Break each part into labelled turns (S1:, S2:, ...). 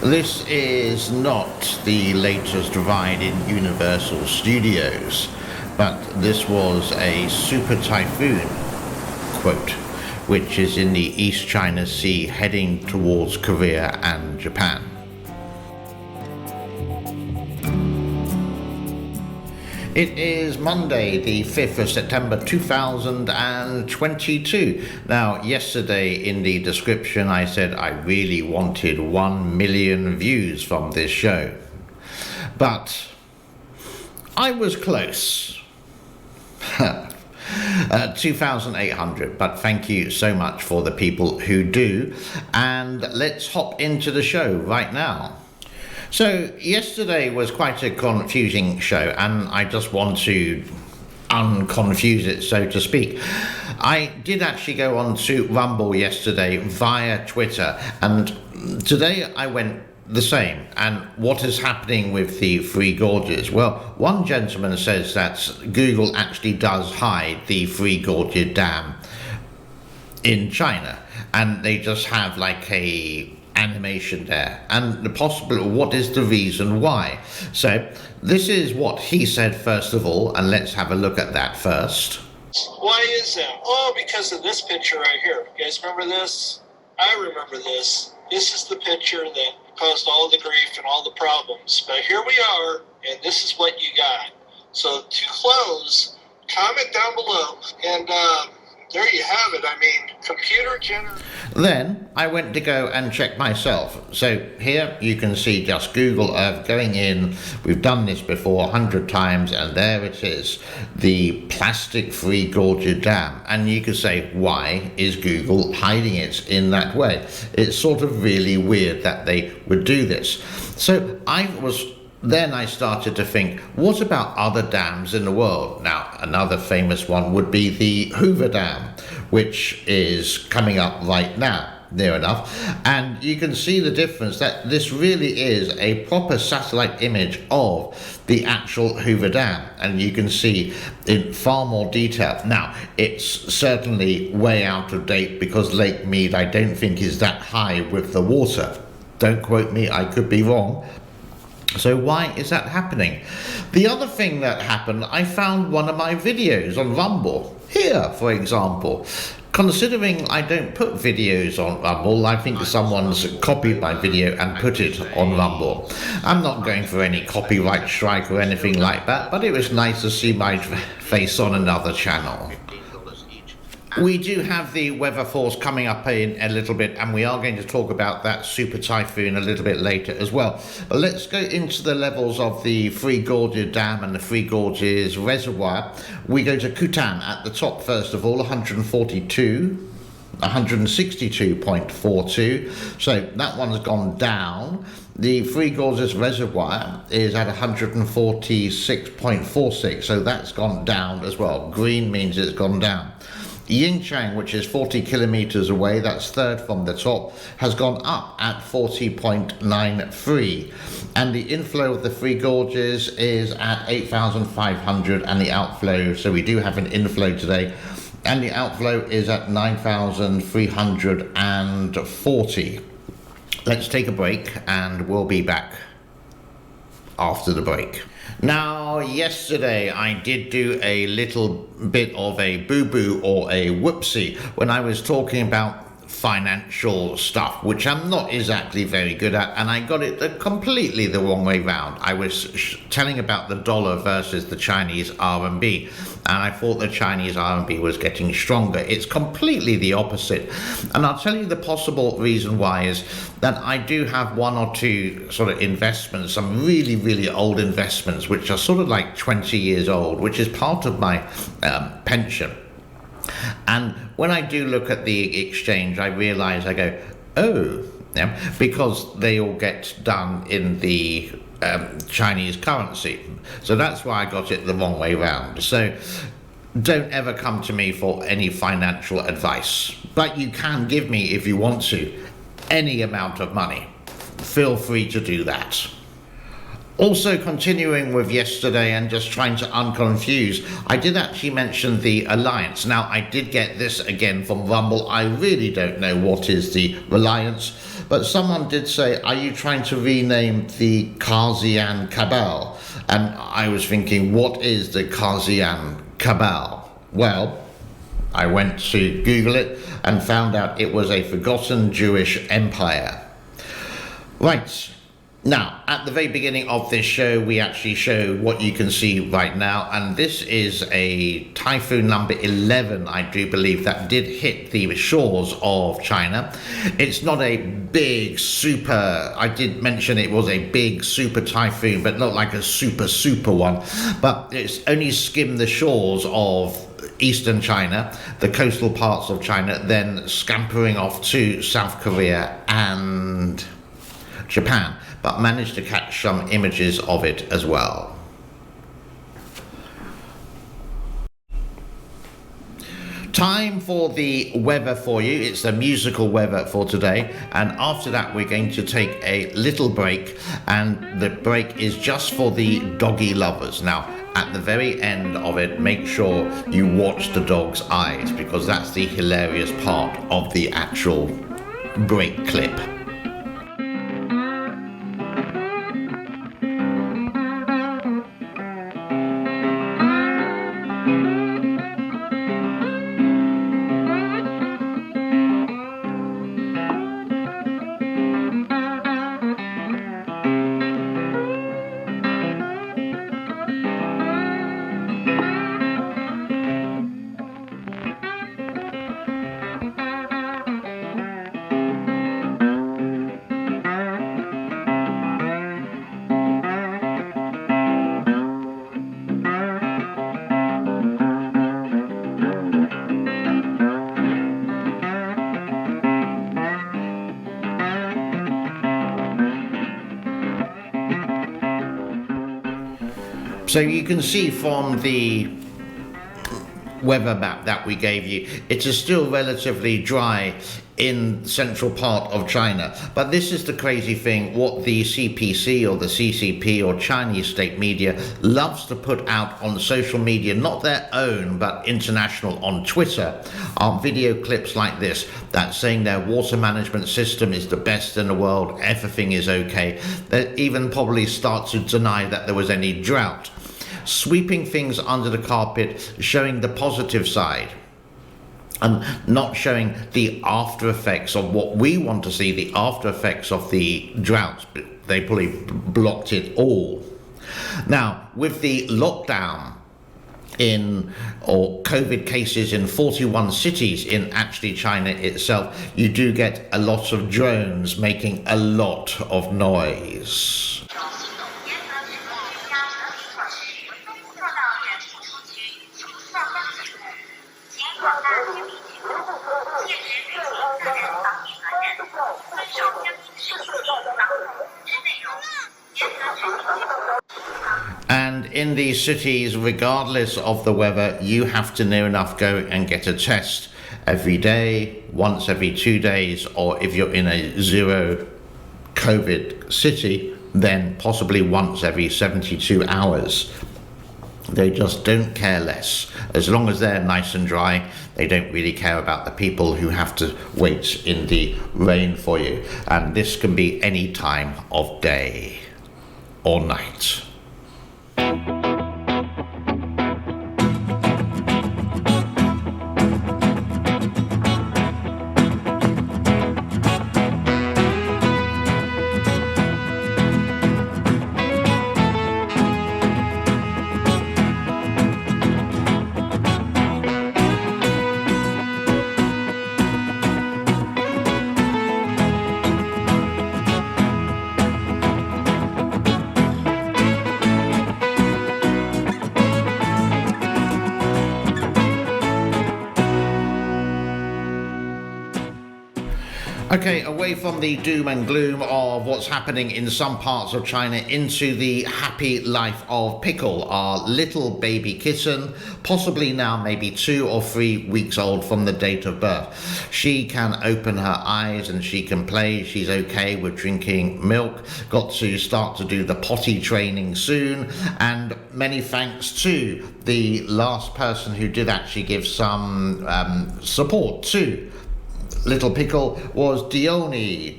S1: This is not the latest ride in Universal Studios, but this was a super typhoon, quote, which is in the East China Sea heading towards Korea and Japan. It is Monday, the 5th of September 2022. Now, yesterday in the description I said I really wanted 1 million views from this show. But I was close. 2,800, but thank you so much for the people who do. And let's hop into the show right now. So yesterday was quite a confusing show, and I just want to unconfuse it, so to speak. I did actually go on to Rumble yesterday via Twitter, and today I went the same. And what is happening with the Three Gorges? Well, one gentleman says that Google actually does hide the Three Gorges Dam in China, and they just have like a animation there, and what is the reason why? So this is what he said first of all, and let's have a look at that first.
S2: Why is that? Oh, because of this picture right here. You guys remember this? I remember this. This is the picture that caused all the grief and all the problems. But here we are, and this is what you got. So to close, comment down below, and there you have it. I mean, computer generated.
S1: Then I went to go and check myself. So here you can see just Google Earth going in. We've done this before 100 times, and there it is, the plastic Three Gorges Dam. And you could say, why is Google hiding it in that way? It's sort of really weird that they would do this. So Then I started to think, what about other dams in the world? Now, another famous one would be the Hoover Dam, which is coming up right now, near enough. And you can see the difference, that this really is a proper satellite image of the actual Hoover Dam. And you can see in far more detail. Now, it's certainly way out of date because Lake Mead, I don't think, is that high with the water. Don't quote me, I could be wrong. So why is that happening? The other thing that happened, I found one of my videos on Rumble. Here, for example. Considering I don't put videos on Rumble, I think someone's copied my video and put it on Rumble. I'm not going for any copyright strike or anything like that, but it was nice to see my face on another channel. We do have the weather force coming up in a little bit, and we are going to talk about that super typhoon a little bit later as well. But let's go into the levels of the Three Gorges Dam and the Three Gorges Reservoir. We go to Kutan at the top first of all, 162.42. So that one's gone down. The Three Gorges Reservoir is at 146.46, so that's gone down as well. Green means it's gone down. Yingchang, which is 40 kilometers away, that's third from the top, has gone up at 40.93. And the inflow of the Three Gorges is at 8,500, and the outflow, so we do have an inflow today, and the outflow is at 9,340. Let's take a break, and we'll be back after the break. Now, yesterday I did do a little bit of a boo-boo or a whoopsie when I was talking about financial stuff, which I'm not exactly very good at, and I got it completely the wrong way round. I was telling about the dollar versus the Chinese RMB, and I thought the Chinese RMB was getting stronger. It's completely the opposite, and I'll tell you the possible reason why is that I do have one or two sort of investments, some really, really old investments, which are sort of like 20 years old, which is part of my pension. And when I do look at the exchange, I realize, I go, oh, yeah, because they all get done in the Chinese currency. So that's why I got it the wrong way round. So don't ever come to me for any financial advice. But you can give me, if you want to, any amount of money. Feel free to do that. Also, continuing with yesterday and just trying to unconfuse, I did actually mention the alliance. Now, I did get this again from Rumble. I really don't know what is the alliance, But someone did say, are you trying to rename the Kazian Cabal? And I was thinking, what is the Kazian Cabal? Well, I went to Google it and found out it was a forgotten Jewish empire. Right. Now, at the very beginning of this show, we actually show what you can see right now, and this is a typhoon number 11, I do believe, that did hit the shores of China. It's not a big super, I did mention it was a big super typhoon, but not like a super one, but it's only skimmed the shores of eastern China, the coastal parts of China, then scampering off to South Korea and Japan, but managed to catch some images of it as well. Time for the weather for you. It's the musical weather for today, and after that we're going to take a little break, and the break is just for the doggy lovers. Now, at the very end of it, make sure you watch the dog's eyes, because that's the hilarious part of the actual break clip. So you can see from the weather map that we gave you, it is still relatively dry in the central part of China. But this is the crazy thing, what the CPC or the CCP or Chinese state media loves to put out on social media, not their own but international, on Twitter, are video clips like this that's saying their water management system is the best in the world, everything is okay. They even probably start to deny that there was any drought, sweeping things under the carpet, showing the positive side and not showing the after effects of what we want to see, the after effects of the drought. They probably blocked it all. Now, with the lockdown or COVID cases in 41 cities in actually China itself, you do get a lot of drones making a lot of noise. And in these cities, regardless of the weather, you have to near enough go and get a test every day, once every 2 days, or if you're in a zero COVID city, then possibly once every 72 hours. They just don't care less. As long as they're nice and dry, they don't really care about the people who have to wait in the rain for you. And this can be any time of day or night. Okay, away from the doom and gloom of what's happening in some parts of China into the happy life of Pickle, our little baby kitten, possibly now maybe 2 or 3 weeks old from the date of birth. She can open her eyes and she can play. She's okay with drinking milk. Got to start to do the potty training soon. And many thanks to the last person who did actually give some support to little Pickle was Dione.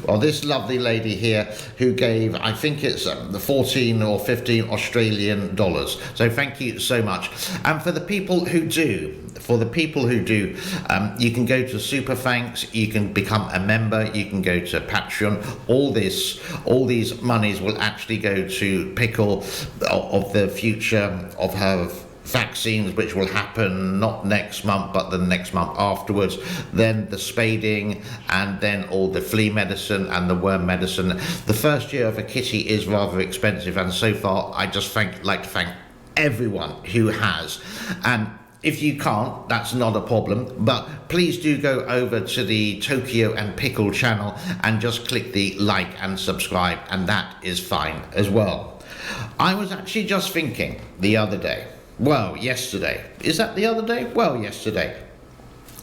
S1: Well, this lovely lady here who gave, I think it's the 14 or 15 Australian dollars. So thank you so much. And for the people who do, you can go to Super Thanks, you can become a member, you can go to Patreon. All these monies will actually go to Pickle of the future of her vaccines, which will happen not next month but the next month afterwards, then the spading, and then all the flea medicine and the worm medicine. The first year of a kitty is rather expensive, and so far I just like to thank everyone who has. And if you can't, that's not a problem, but please do go over to the Tokyo and Pickle channel and just click the like and subscribe, and that is fine as well. I was actually just thinking the other day, yesterday, is that the other day? Yesterday,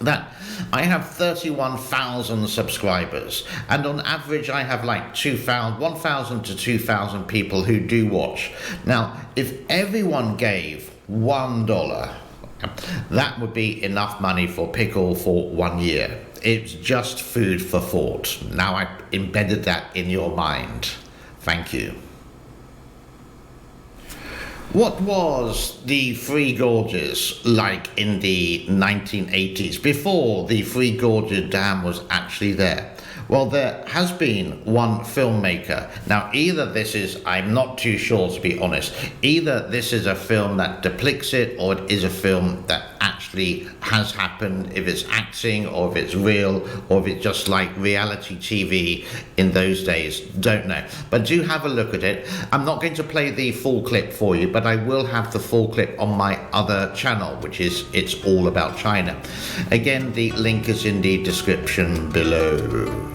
S1: that I have 31,000 subscribers, and on average I have like 1,000 to 2,000 people who do watch. Now, if everyone gave $1, that would be enough money for Pickle for 1 year. It's just food for thought. Now I've embedded that in your mind. Thank you. What was the Three Gorges like in the 1980s, before the Three Gorges Dam was actually there? Well, there has been one filmmaker. Now, either this is, I'm not too sure to be honest, either this is a film that depicts it, or it is a film that actually has happened, if it's acting or if it's real, or if it's just like reality TV in those days, don't know. But do have a look at it. I'm not going to play the full clip for you, but I will have the full clip on my other channel, which is It's All About China. Again, the link is in the description below.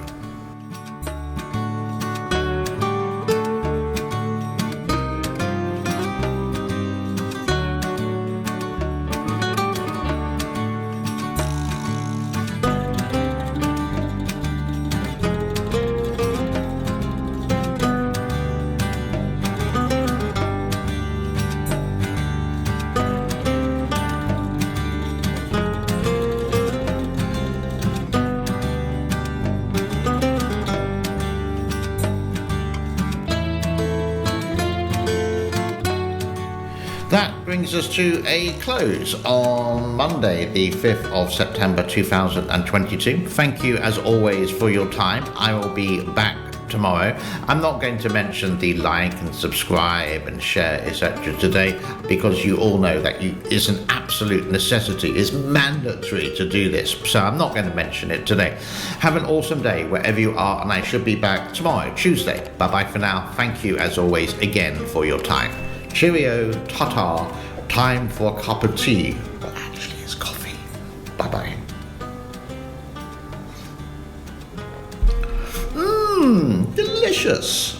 S1: That brings us to a close on Monday, the 5th of September 2022. Thank you as always for your time. I will be back tomorrow. I'm not going to mention the like and subscribe and share, etc. today, because you all know that it's an absolute necessity, it's mandatory to do this. So I'm not going to mention it today. Have an awesome day wherever you are, and I should be back tomorrow, Tuesday. Bye-bye for now. Thank you as always again for your time. Cheerio, ta-ta, time for a cup of tea. Well, actually, it's coffee. Bye-bye. Delicious.